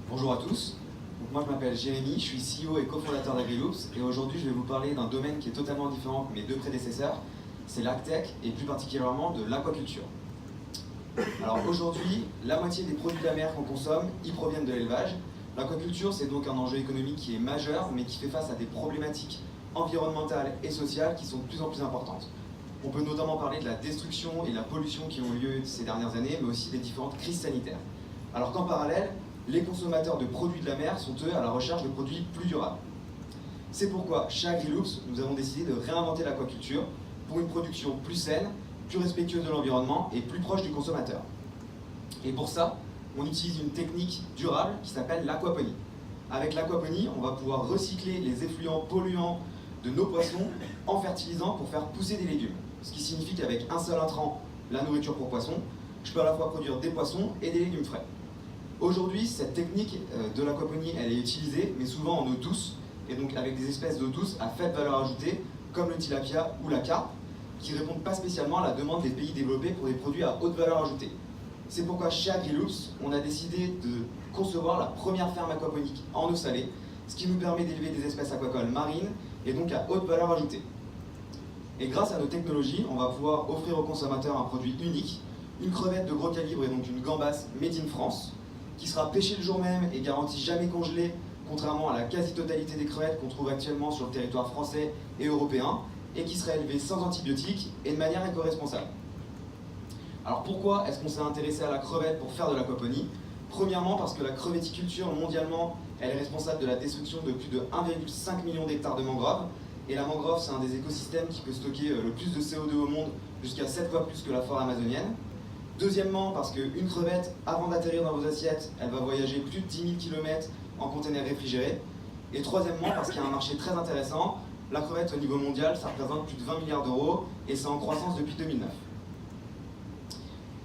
Bonjour à tous, donc moi je m'appelle Jérémy, je suis CEO et cofondateur d'Agriloops et aujourd'hui je vais vous parler d'un domaine qui est totalement différent que mes deux prédécesseurs, c'est l'agtech et plus particulièrement de l'aquaculture. Alors aujourd'hui, la moitié des produits de la mer qu'on consomme, y proviennent de l'élevage. L'aquaculture c'est donc un enjeu économique qui est majeur mais qui fait face à des problématiques environnementales et sociales qui sont de plus en plus importantes. On peut notamment parler de la destruction et de la pollution qui ont eu lieu ces dernières années, mais aussi des différentes crises sanitaires. Alors qu'en parallèle, les consommateurs de produits de la mer sont eux à la recherche de produits plus durables. C'est pourquoi chez Agriloops, nous avons décidé de réinventer l'aquaculture pour une production plus saine, plus respectueuse de l'environnement et plus proche du consommateur. Et pour ça, on utilise une technique durable qui s'appelle l'aquaponie. Avec l'aquaponie, on va pouvoir recycler les effluents polluants de nos poissons en fertilisant pour faire pousser des légumes. Ce qui signifie qu'avec un seul intrant, la nourriture pour poissons, je peux à la fois produire des poissons et des légumes frais. Aujourd'hui, cette technique de l'aquaponie, elle est utilisée, mais souvent en eau douce, et donc avec des espèces d'eau douce à faible valeur ajoutée, comme le tilapia ou la carpe, qui ne répondent pas spécialement à la demande des pays développés pour des produits à haute valeur ajoutée. C'est pourquoi chez Agriloops, on a décidé de concevoir la première ferme aquaponique en eau salée, ce qui nous permet d'élever des espèces aquacoles marines et donc à haute valeur ajoutée. Et grâce à nos technologies, on va pouvoir offrir aux consommateurs un produit unique, une crevette de gros calibre et donc une gambasse made in France, qui sera pêchée le jour même et garantie jamais congelée, contrairement à la quasi-totalité des crevettes qu'on trouve actuellement sur le territoire français et européen, et qui sera élevée sans antibiotiques et de manière éco-responsable. Alors pourquoi est-ce qu'on s'est intéressé à la crevette pour faire de l'aquaponie? Premièrement parce que la crevetticulture mondialement, elle est responsable de la destruction de plus de 1,5 million d'hectares de mangroves, et la mangrove c'est un des écosystèmes qui peut stocker le plus de CO2 au monde, jusqu'à 7 fois plus que la forêt amazonienne. Deuxièmement, parce qu'une crevette, avant d'atterrir dans vos assiettes, elle va voyager plus de 10 000 km en conteneur réfrigéré. Et troisièmement, parce qu'il y a un marché très intéressant. La crevette au niveau mondial, ça représente plus de 20 milliards d'euros et c'est en croissance depuis 2009.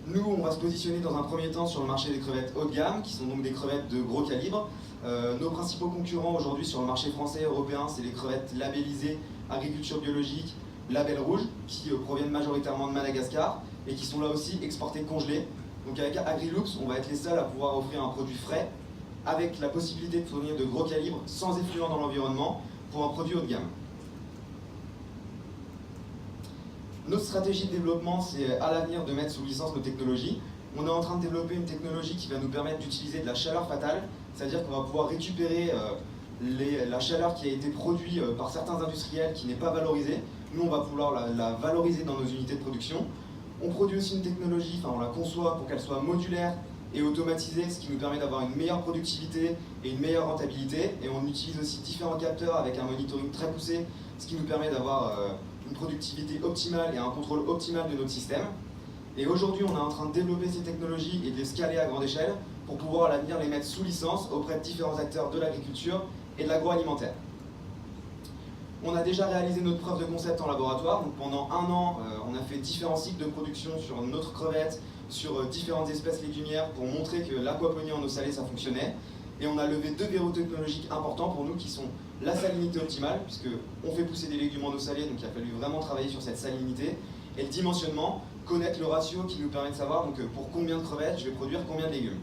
Nous, on va se positionner dans un premier temps sur le marché des crevettes haut de gamme, qui sont donc des crevettes de gros calibre. Nos principaux concurrents aujourd'hui sur le marché français et européen, c'est les crevettes labellisées agriculture biologique, label rouge, qui proviennent majoritairement de Madagascar et qui sont là aussi exportés congelés. Donc avec Agriloops, on va être les seuls à pouvoir offrir un produit frais avec la possibilité de fournir de gros calibres sans effluents dans l'environnement pour un produit haut de gamme. Notre stratégie de développement, c'est à l'avenir de mettre sous licence nos technologies. On est en train de développer une technologie qui va nous permettre d'utiliser de la chaleur fatale, c'est-à-dire qu'on va pouvoir récupérer la chaleur qui a été produite par certains industriels qui n'est pas valorisée. Nous, on va pouvoir la valoriser dans nos unités de production. On produit aussi une technologie, on la conçoit pour qu'elle soit modulaire et automatisée, ce qui nous permet d'avoir une meilleure productivité et une meilleure rentabilité. Et on utilise aussi différents capteurs avec un monitoring très poussé, ce qui nous permet d'avoir une productivité optimale et un contrôle optimal de notre système. Et aujourd'hui, on est en train de développer ces technologies et de les scaler à grande échelle pour pouvoir à l'avenir les mettre sous licence auprès de différents acteurs de l'agriculture et de l'agroalimentaire. On a déjà réalisé notre preuve de concept en laboratoire. Donc pendant un an, on a fait différents cycles de production sur notre crevette, sur différentes espèces légumières pour montrer que l'aquaponie en eau salée, ça fonctionnait. Et on a levé deux verrous technologiques importants pour nous qui sont la salinité optimale, puisqu'on fait pousser des légumes en eau salée, donc il a fallu vraiment travailler sur cette salinité. Et le dimensionnement, connaître le ratio qui nous permet de savoir donc, pour combien de crevettes je vais produire combien de légumes.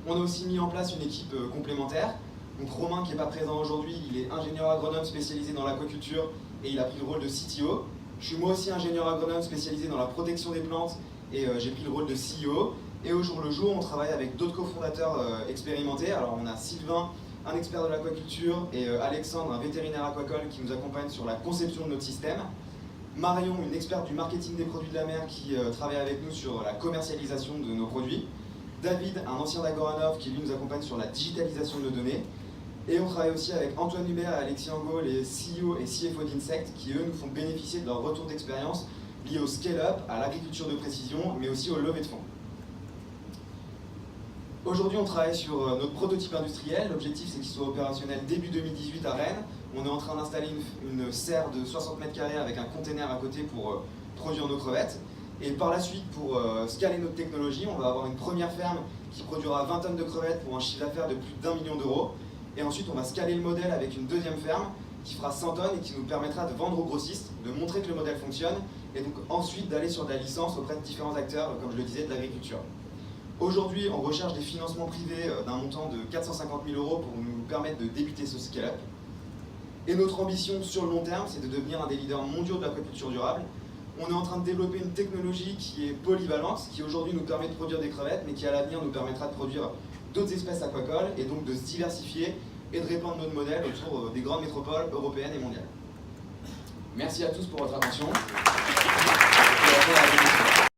On a aussi mis en place une équipe complémentaire. Donc Romain, qui n'est pas présent aujourd'hui, il est ingénieur agronome spécialisé dans l'aquaculture et il a pris le rôle de CTO. Je suis moi aussi ingénieur agronome spécialisé dans la protection des plantes et j'ai pris le rôle de CEO. Et au jour le jour, on travaille avec d'autres cofondateurs expérimentés. Alors on a Sylvain, un expert de l'aquaculture, et Alexandre, un vétérinaire aquacole qui nous accompagne sur la conception de notre système. Marion, une experte du marketing des produits de la mer qui travaille avec nous sur la commercialisation de nos produits. David, un ancien d'Agoranov qui lui nous accompagne sur la digitalisation de nos données. Et on travaille aussi avec Antoine Hubert et Alexis Angot, les CEO et CFO d'Insect, qui eux nous font bénéficier de leur retour d'expérience lié au scale-up, à l'agriculture de précision, mais aussi au levée de fonds. Aujourd'hui, on travaille sur notre prototype industriel. L'objectif, c'est qu'il soit opérationnel début 2018 à Rennes. On est en train d'installer une serre de 60 mètres carrés avec un container à côté pour produire nos crevettes. Et par la suite, pour scaler notre technologie, on va avoir une première ferme qui produira 20 tonnes de crevettes pour un chiffre d'affaires de plus d'1 million d'euros. Et ensuite, on va scaler le modèle avec une deuxième ferme qui fera 100 tonnes et qui nous permettra de vendre aux grossistes, de montrer que le modèle fonctionne, et donc ensuite d'aller sur de la licence auprès de différents acteurs, comme je le disais, de l'agriculture. Aujourd'hui, on recherche des financements privés d'un montant de 450 000 € pour nous permettre de débuter ce scale-up. Et notre ambition sur le long terme, c'est de devenir un des leaders mondiaux de l'aquaculture durable. On est en train de développer une technologie qui est polyvalente, qui aujourd'hui nous permet de produire des crevettes, mais qui à l'avenir nous permettra de produire d'autres espèces aquacoles et donc de se diversifier et de répandre notre modèle autour des grandes métropoles européennes et mondiales. Merci à tous pour votre attention.